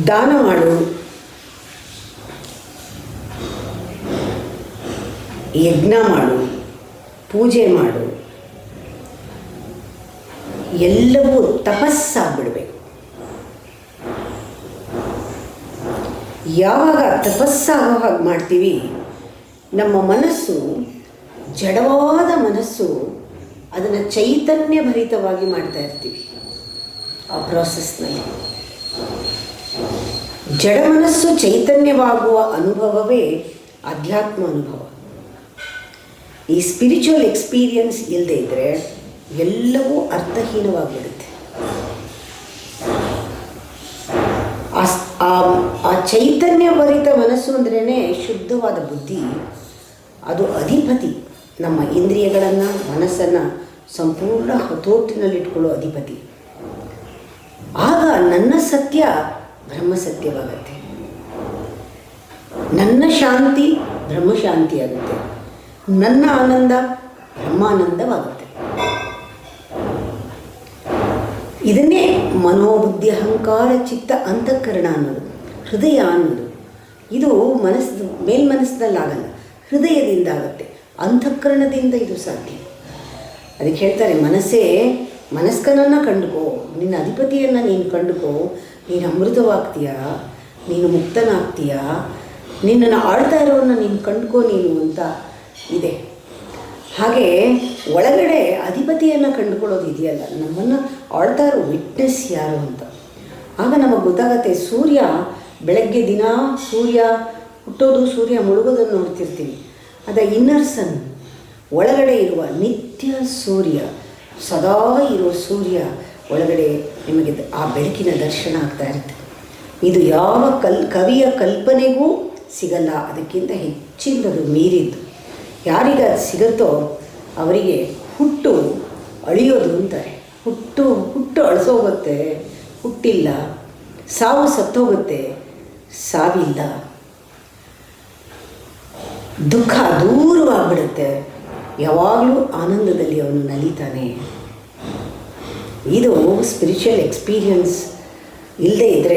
ದಾನ ಮಾಡು, ಯಜ್ಞ ಮಾಡು, ಪೂಜೆ ಮಾಡು, ಎಲ್ಲವೂ ತಪಸ್ಸಾಗ್ಬಿಡ್ಬೇಕು. ಯಾವಾಗ ತಪಸ್ಸಾಗೋ ಹಾಗೆ ಮಾಡ್ತೀವಿ, ನಮ್ಮ ಮನಸ್ಸು, ಜಡವಾದ ಮನಸ್ಸು, ಅದನ್ನು ಚೈತನ್ಯ ಭರಿತವಾಗಿ ಮಾಡ್ತಾ ಇರ್ತೀವಿ. ಆ ಪ್ರಾಸೆಸ್ನಲ್ಲಿ ಜಡ ಮನಸ್ಸು ಚೈತನ್ಯವಾಗುವ ಅನುಭವವೇ ಅಧ್ಯಾತ್ಮ ಅನುಭವ. ಈ ಸ್ಪಿರಿಚುವಲ್ ಎಕ್ಸ್ಪೀರಿಯನ್ಸ್ ಇಲ್ಲದೆ ಇದ್ದರೆ ಎಲ್ಲವೂ ಅರ್ಥಹೀನವಾಗಿಬಿಡುತ್ತೆ. ಆ ಚೈತನ್ಯ ಭರಿತ ಮನಸ್ಸು ಅಂದ್ರೇ ಶುದ್ಧವಾದ ಬುದ್ಧಿ. ಅದು ಅಧಿಪತಿ, ನಮ್ಮ ಇಂದ್ರಿಯಗಳನ್ನು, ಮನಸ್ಸನ್ನು ಸಂಪೂರ್ಣ ಹತೋಟಿನಲ್ಲಿಟ್ಕೊಳ್ಳೋ ಅಧಿಪತಿ. ಆಗ ನನ್ನ ಸತ್ಯ ಬ್ರಹ್ಮಸತ್ಯವಾಗತ್ತೆ, ನನ್ನ ಶಾಂತಿ ಬ್ರಹ್ಮಶಾಂತಿ ಆಗುತ್ತೆ, ನನ್ನ ಆನಂದ ಬ್ರಹ್ಮಾನಂದವಾಗುತ್ತೆ. ಇದನ್ನೇ ಮನೋಬುದ್ಧಿ ಅಹಂಕಾರ ಚಿತ್ತ ಅಂತಃಕರಣ ಅನ್ನೋದು, ಹೃದಯ ಅನ್ನೋದು. ಇದು ಮನಸ್ಸು ಮೇಲ್ಮನಸ್ಸಿನಲ್ಲಾಗಲ್ಲ, ಹೃದಯದಿಂದ ಆಗುತ್ತೆ, ಅಂತಃಕರಣದಿಂದ ಇದು ಸಾಧ್ಯ. ಅದಕ್ಕೆ ಹೇಳ್ತಾರೆ, ಮನಸ್ಸೇ ಮನಸ್ಕನನ್ನು ಕಂಡುಕೋ, ನಿನ್ನ ಅಧಿಪತಿಯನ್ನು ನೀನು ಕಂಡುಕೋ, ನೀನು ಅಮೃತವಾಗ್ತೀಯಾ, ನೀನು ಮುಕ್ತನಾಗ್ತೀಯಾ, ನಿನ್ನನ್ನು ಆಳ್ತಾ ಇರೋವನ್ನು ನೀನು ಕಂಡುಕೋ ನೀನು ಅಂತ ಇದೆ. ಹಾಗೆ ಒಳಗಡೆ ಅಧಿಪತಿಯನ್ನು ಕಂಡುಕೊಳ್ಳೋದು ಇದೆಯಲ್ಲ, ನಮ್ಮನ್ನು ಆಳ್ತಾ ಇರೋ ವಿಟ್ನೆಸ್ ಯಾರು ಅಂತ. ಆಗ ನಮಗೆ ಗೊತ್ತಾಗತ್ತೆ. ಸೂರ್ಯ ಬೆಳಗ್ಗೆ ದಿನ ಸೂರ್ಯ ಹುಟ್ಟೋದು, ಸೂರ್ಯ ಮುಳುಗೋದನ್ನು ನೋಡ್ತಿರ್ತೀವಿ. ಅದ ಇನ್ನರ್ ಸನ್, ಒಳಗಡೆ ಇರುವ ನಿತ್ಯ ಸೂರ್ಯ, ಸದಾ ಇರೋ ಸೂರ್ಯ ಒಳಗಡೆ ನಿಮಗೆ ಆ ಬೆಳಕಿನ ದರ್ಶನ ಆಗ್ತಾ ಇರುತ್ತೆ. ಇದು ಯಾವ ಕವಿಯ ಕಲ್ಪನೆಗೂ ಸಿಗಲ್ಲ, ಅದಕ್ಕಿಂತ ಹೆಚ್ಚಿನದು ಮೀರಿದ್ದು. ಯಾರಿಗೆ ಅದು ಸಿಗುತ್ತೋ ಅವರಿಗೆ ಹುಟ್ಟು ಅಳಿಯೋದು ಅಂತಾರೆ. ಹುಟ್ಟು ಅಳಿಸೋಗುತ್ತೆ, ಹುಟ್ಟಿಲ್ಲ. ಸಾವು ಸತ್ತೋಗುತ್ತೆ, ಸಾವಿಲ್ಲ. ದುಃಖ ದೂರವಾಗ್ಬಿಡುತ್ತೆ, ಯಾವಾಗಲೂ ಆನಂದದಲ್ಲಿ ಅವನು ನಲಿತಾನೆ. ಇದು ಸ್ಪಿರಿಚುವಲ್ ಎಕ್ಸ್ಪೀರಿಯನ್ಸ್ ಇಲ್ಲದೆ ಇದ್ದರೆ